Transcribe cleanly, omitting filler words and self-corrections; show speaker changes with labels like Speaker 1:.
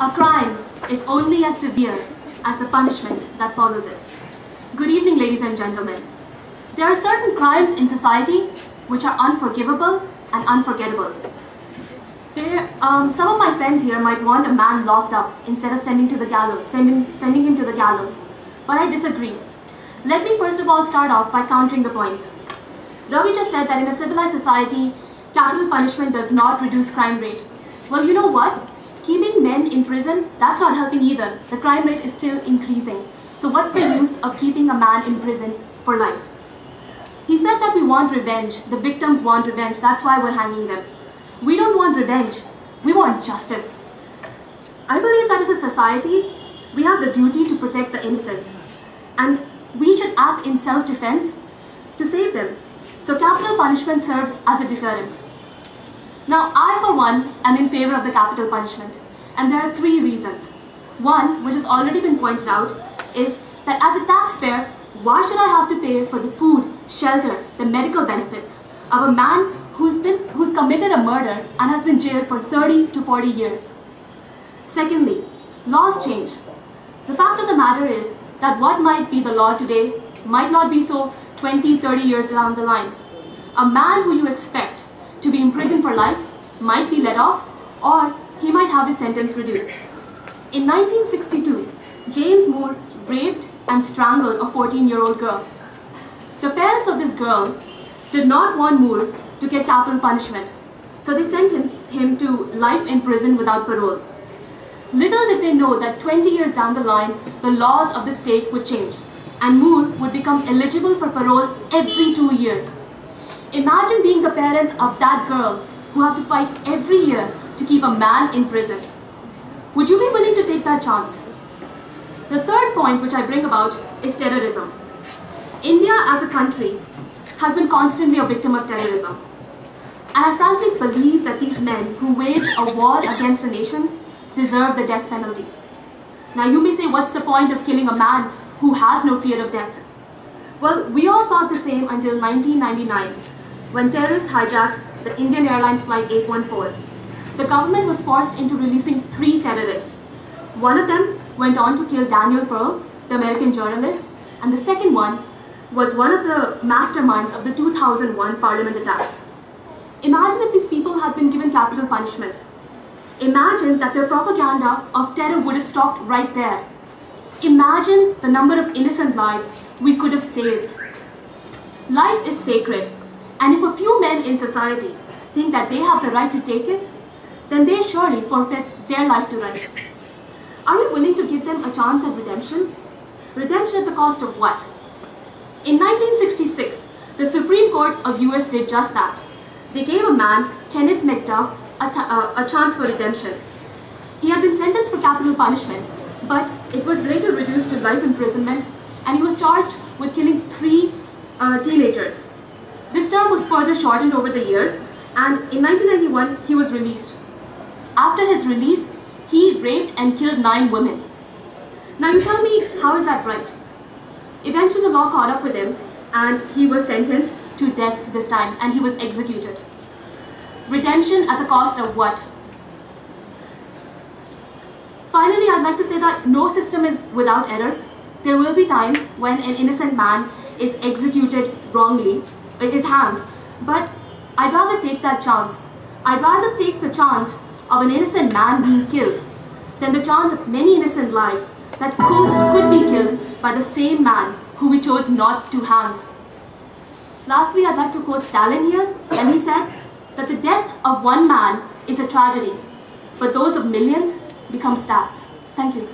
Speaker 1: A crime is only as severe as the punishment that follows it. Good evening, ladies and gentlemen. There are certain crimes in society which are unforgivable and unforgettable. Some of my friends here might want a man locked up instead of sending him to the gallows. But I disagree. Let me first of all start off by countering the points. Ravi just said that in a civilized society, capital punishment does not reduce crime rate. Well, you know what? Keeping men in prison, that's not helping either. The crime rate is still increasing. So what's the use of keeping a man in prison for life? He said that we want revenge. The victims want revenge. That's why we're hanging them. We don't want revenge. We want justice. I believe that as a society, we have the duty to protect the innocent. And we should act in self-defense to save them. So capital punishment serves as a deterrent. Now, I, for one, am in favor of the capital punishment. And there are three reasons. One, which has already been pointed out, is that as a taxpayer, why should I have to pay for the food, shelter, the medical benefits of a man who's committed a murder and has been jailed for 30 to 40 years? Secondly, laws change. The fact of the matter is that what might be the law today might not be so 20, 30 years down the line. A man who you expect to be in prison for life might be let off, or he might have his sentence reduced. In 1962, James Moore raped and strangled a 14-year-old girl. The parents of this girl did not want Moore to get capital punishment, so they sentenced him to life in prison without parole. Little did they know that 20 years down the line, the laws of the state would change, and Moore would become eligible for parole every 2 years. Imagine being the parents of that girl who have to fight every year to keep a man in prison. Would you be willing to take that chance? The third point which I bring about is terrorism. India as a country has been constantly a victim of terrorism. And I frankly believe that these men who wage a war against a nation deserve the death penalty. Now you may say, what's the point of killing a man who has no fear of death? Well, we all thought the same until 1999, when terrorists hijacked the Indian Airlines Flight 814. The government was forced into releasing 3 terrorists. One of them went on to kill Daniel Pearl, the American journalist, and the second one was one of the masterminds of the 2001 Parliament attacks. Imagine if these people had been given capital punishment. Imagine that their propaganda of terror would have stopped right there. Imagine the number of innocent lives we could have saved. Life is sacred, and if a few men in society think that they have the right to take it, then they surely forfeit their life to right. Are we willing to give them a chance at redemption? Redemption at the cost of what? In 1966, the Supreme Court of US did just that. They gave a man, Kenneth McDuff, a chance for redemption. He had been sentenced for capital punishment, but it was later reduced to life imprisonment, and he was charged with killing 3 teenagers. This term was further shortened over the years, and in 1991, he was released. After his release, he raped and killed 9 women. Now you tell me, how is that right? Eventually the law caught up with him, and he was sentenced to death this time, and he was executed. Redemption at the cost of what? Finally, I'd like to say that no system is without errors. There will be times when an innocent man is executed wrongly, is hanged, but I'd rather take that chance. I'd rather take the chance of an innocent man being killed than the chance of many innocent lives that could be killed by the same man who we chose not to hang. Lastly, I'd like to quote Stalin here, and he said that the death of one man is a tragedy, but those of millions become stats. Thank you.